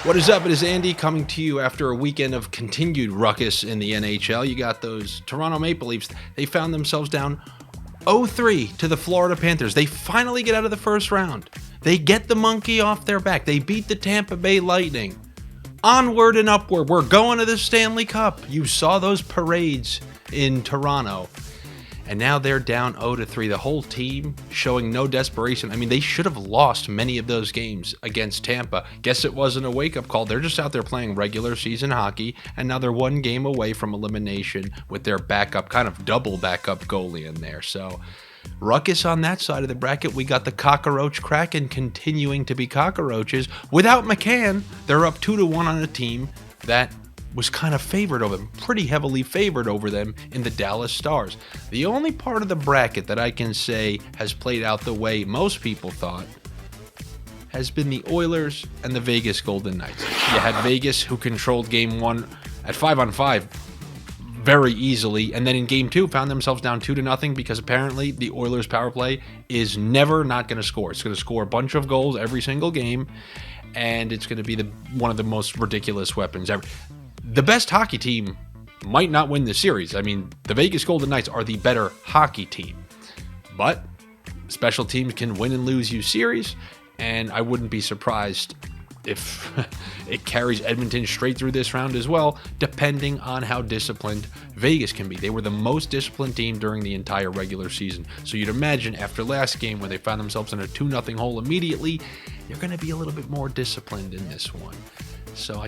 What is up? It is Andy coming to you after a weekend of continued ruckus in the NHL. You got those Toronto Maple Leafs. They found themselves down 0-3 to the Florida Panthers. They finally get out of the first round. They get the monkey off their back. They beat the Tampa Bay Lightning. Onward and upward. We're going to the Stanley Cup. You saw those parades in Toronto. And now they're down 0-3. The whole team showing no desperation. I mean, they should have lost many of those games against Tampa. Guess it wasn't a wake-up call. They're just out there playing regular season hockey, and now they're one game away from elimination with their backup, kind of double backup goalie in there. So, ruckus on that side of the bracket. We got the Cockroach Kraken continuing to be cockroaches. Without McCann, they're up 2-1 on a team that was kind of favored over them, pretty heavily favored over them in the Dallas Stars. The only part of the bracket that I can say has played out the way most people thought has been the Oilers and the Vegas Golden Knights. You had Vegas, who controlled game one at 5-on-5 very easily, and then in game two found themselves down 2-0 because apparently the Oilers power play is never not going to score. It's going to score a bunch of goals every single game, and it's going to be one of the most ridiculous weapons ever. The best hockey team might not win the series. I mean, the Vegas Golden Knights are the better hockey team. But special teams can win and lose you series, and I wouldn't be surprised if it carries Edmonton straight through this round as well, depending on how disciplined Vegas can be. They were the most disciplined team during the entire regular season. So you'd imagine after last game when they found themselves in a 2-0 hole immediately, they're going to be a little bit more disciplined in this one. So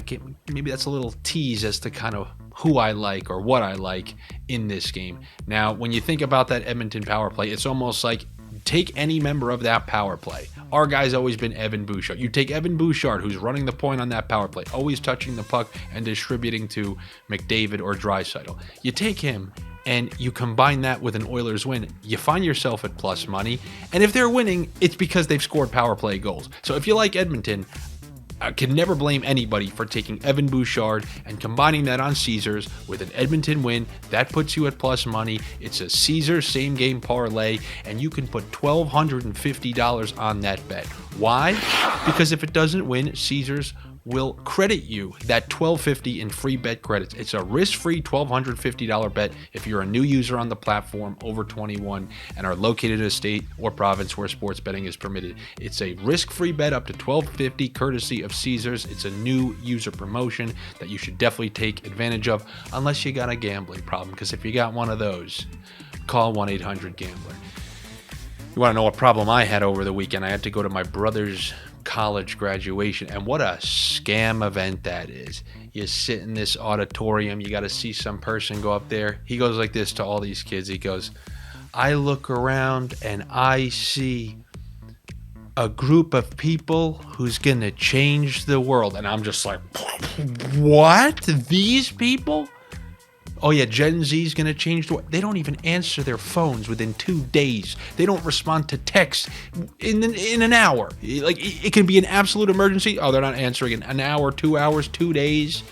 maybe that's a little tease as to kind of who I like or what I like in this game. Now, when you think about that Edmonton power play, it's almost like take any member of that power play. Our guy's always been Evan Bouchard. You take Evan Bouchard, who's running the point on that power play, always touching the puck and distributing to McDavid or Draisaitl. You take him and you combine that with an Oilers win, you find yourself at plus money. And if they're winning, it's because they've scored power play goals. So if you like Edmonton, I can never blame anybody for taking Evan Bouchard and combining that on Caesars with an Edmonton win. That puts you at plus money. It's a Caesars same game parlay, and you can put $1,250 on that bet. Why? Because if it doesn't win, Caesars will credit you that $1,250 in free bet credits. It's a risk-free $1,250 bet if you're a new user on the platform over 21 and are located in a state or province where sports betting is permitted. It's a risk-free bet up to $1,250 courtesy of Caesars. It's a new user promotion that you should definitely take advantage of unless you got a gambling problem, because if you got one of those, call 1-800-GAMBLER. You want to know what problem I had over the weekend? I had to go to my brother's college graduation, and what a scam event that is. You sit in this auditorium, you got to see some person go up there. He goes like this to all these kids. He goes, I look around and I see a group of people who's gonna change the world. And I'm just like, what? These people? Oh yeah, Gen Z is going to change the way. They don't even answer their phones within 2 days. They don't respond to texts in an hour. Like, it can be an absolute emergency. Oh, they're not answering in an hour, 2 hours, 2 days.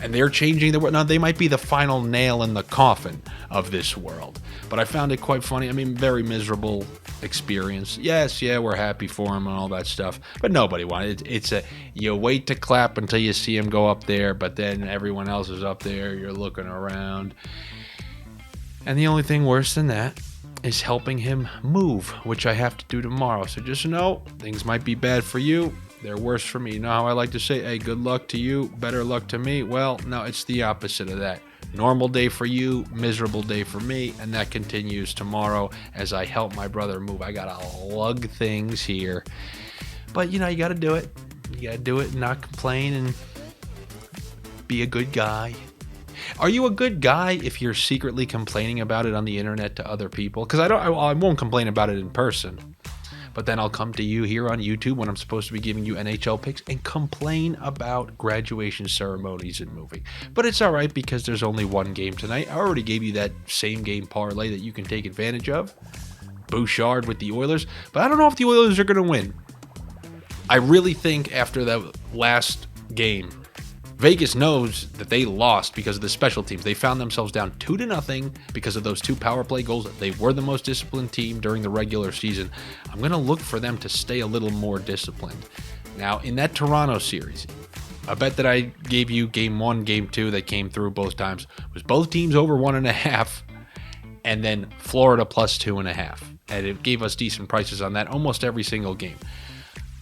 And they're changing the world. Now, they might be the final nail in the coffin of this world. But I found it quite funny. I mean, very miserable experience. Yes, yeah, we're happy for him and all that stuff. But nobody wanted it. You wait to clap until you see him go up there, but then everyone else is up there. You're looking around. And the only thing worse than that is helping him move, which I have to do tomorrow. So just know, things might be bad for you. They're worse for me. You know how I like to say, hey, good luck to you, better luck to me? Well, no, it's the opposite of that. Normal day for you, miserable day for me, and that continues tomorrow as I help my brother move. I gotta lug things here. But, you know, you gotta do it. You gotta do it and not complain and be a good guy. Are you a good guy if you're secretly complaining about it on the internet to other people? Because I won't complain about it in person. But then I'll come to you here on YouTube when I'm supposed to be giving you NHL picks and complain about graduation ceremonies and moving. But it's all right because there's only one game tonight. I already gave you that same game parlay that you can take advantage of. Bouchard with the Oilers. But I don't know if the Oilers are going to win. I really think after that last game, Vegas knows that they lost because of the special teams. They found themselves down 2-0 because of those two power play goals. They were the most disciplined team during the regular season. I'm going to look for them to stay a little more disciplined. Now, in that Toronto series, A bet that I gave you game 1, game 2 that came through both times was both teams over 1.5, and then Florida plus 2.5. And it gave us decent prices on that almost every single game.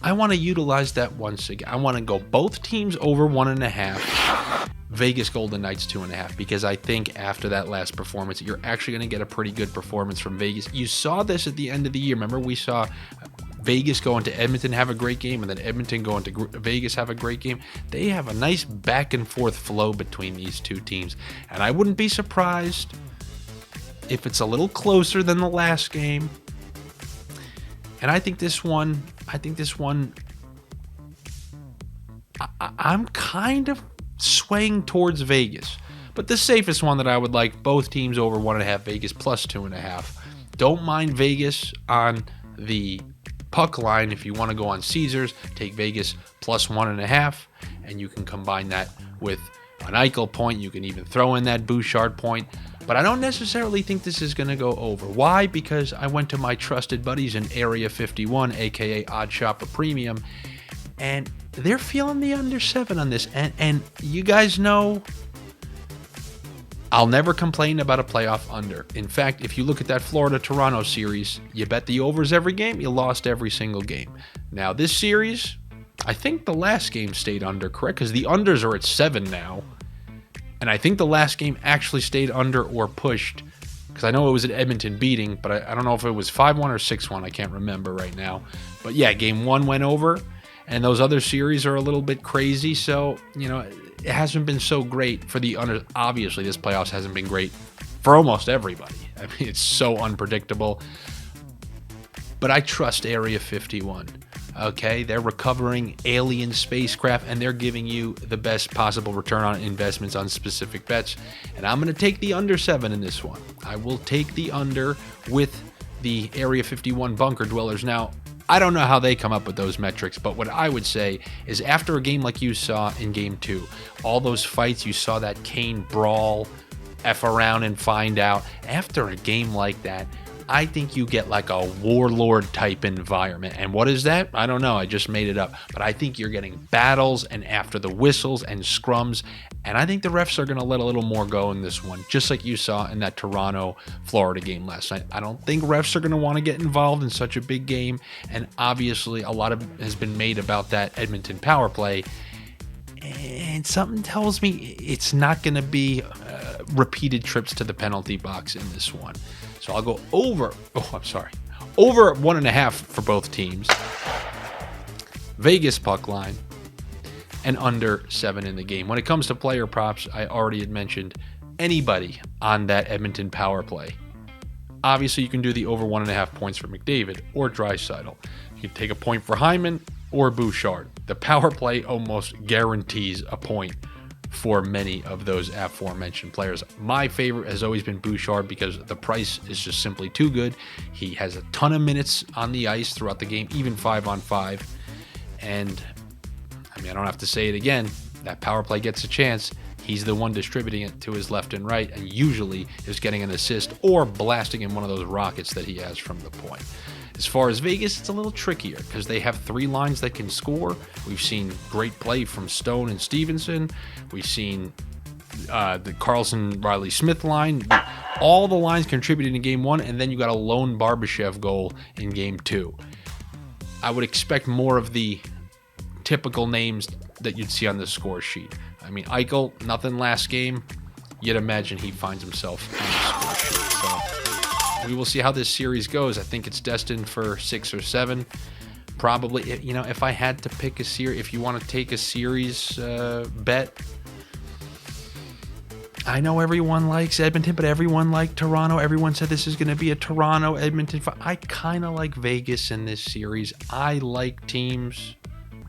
I want to utilize that once again. I want to go both teams over 1.5. Vegas Golden Knights 2.5, because I think after that last performance, you're actually going to get a pretty good performance from Vegas. You saw this at the end of the year. Remember, we saw Vegas go into Edmonton, have a great game, and then Edmonton go into Vegas, have a great game. They have a nice back and forth flow between these two teams, and I wouldn't be surprised if it's a little closer than the last game. And I think this one, I'm kind of swaying towards Vegas, but the safest one that I would like, both teams over 1.5, Vegas plus 2.5. Don't mind Vegas on the puck line. If you want to go on Caesars, take Vegas plus 1.5, and you can combine that with an Eichel point. You can even throw in that Bouchard point, but I don't necessarily think this is going to go over. Why? Because I went to my trusted buddies in Area 51, aka Odd Shopper Premium, and they're feeling the under 7 on this. And you guys know I'll never complain about a playoff under. In fact, if you look at that Florida-Toronto series, you bet the overs every game, you lost every single game. Now, this series, I think the last game stayed under, correct? Because the unders are at 7 now. And I think the last game actually stayed under or pushed, because I know it was an Edmonton beating, but I don't know if it was 5-1 or 6-1. I can't remember right now. But yeah, game 1 went over, and those other series are a little bit crazy. So, you know, it hasn't been so great for the under. Obviously, this playoffs hasn't been great for almost everybody. I mean, it's so unpredictable. But I trust Area 51. Okay, they're recovering alien spacecraft, and they're giving you the best possible return on investments on specific bets. And I'm going to take the under 7 in this one. I will take the under with the Area 51 bunker dwellers. Now, I don't know how they come up with those metrics, but what I would say is after a game like you saw in game 2, all those fights, you saw that Kane brawl, F around and find out. After a game like that, I think you get like a warlord type environment. And what is that? I don't know. I just made it up. But I think you're getting battles and after the whistles and scrums. And I think the refs are going to let a little more go in this one, just like you saw in that Toronto-Florida game last night. I don't think refs are going to want to get involved in such a big game. And obviously, a lot of has been made about that Edmonton power play. And something tells me it's not going to be repeated trips to the penalty box in this one. So I'll go over, over 1.5 for both teams. Vegas puck line, and under 7 in the game. When it comes to player props, I already had mentioned anybody on that Edmonton power play. Obviously, you can do the over 1.5 points for McDavid or Draisaitl. You can take a point for Hyman or Bouchard. The power play almost guarantees a point for many of those aforementioned players. My favorite has always been Bouchard because the price is just simply too good. He has a ton of minutes on the ice throughout the game, even 5-on-5. And, I mean, I don't have to say it again. That power play gets a chance. He's the one distributing it to his left and right, and usually is getting an assist or blasting in one of those rockets that he has from the point. As far as Vegas, it's a little trickier because they have 3 lines that can score. We've seen great play from Stone and Stevenson. We've seen the Carlson-Riley-Smith line. All the lines contributed in Game 1, and then you got a lone Barbashev goal in Game 2. I would expect more of the typical names that you'd see on the score sheet. I mean, Eichel, nothing last game. You'd imagine he finds himself on the score sheet. So we will see how this series goes. I think it's destined for 6 or 7. Probably, you know, if I had to pick a series, if you want to take a series bet, I know everyone likes Edmonton, but everyone liked Toronto. Everyone said this is going to be a Toronto-Edmonton fight. I kind of like Vegas in this series. I like teams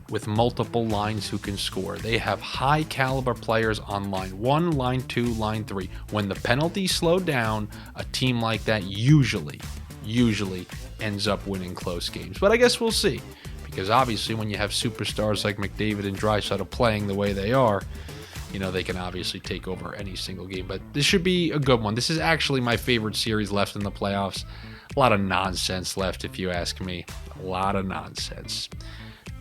with multiple lines who can score. They have high caliber players on line 1, line 2, line 3. When the penalties slow down, a team like that usually ends up winning close games. But I guess we'll see, because obviously when you have superstars like McDavid and Draisaitl playing the way they are, you know, they can obviously take over any single game. But this should be a good one. This is actually my favorite series left in the playoffs. A lot of nonsense left, if you ask me. A lot of nonsense.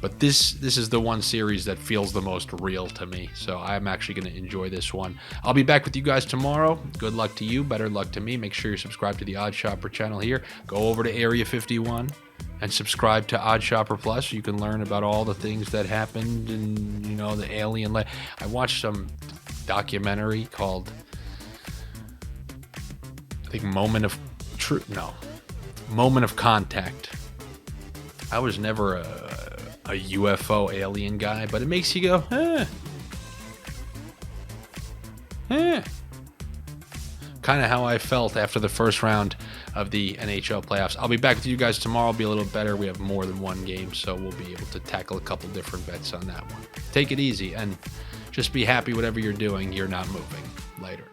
But this is the one series that feels the most real to me. So I'm actually going to enjoy this one. I'll be back with you guys tomorrow. Good luck to you. Better luck to me. Make sure you subscribe to the Odd Shopper channel here. Go over to Area 51 and subscribe to Odd Shopper Plus so you can learn about all the things that happened and, you know, the alien. I watched some documentary called, I think, Moment of Contact. I was never a UFO alien guy, but it makes you go, kind of how I felt after the first round of the NHL playoffs. I'll be back with you guys tomorrow. It'll be a little better. We have more than one game, so we'll be able to tackle a couple different bets on that one. Take it easy and just be happy whatever you're doing, you're not moving. Later.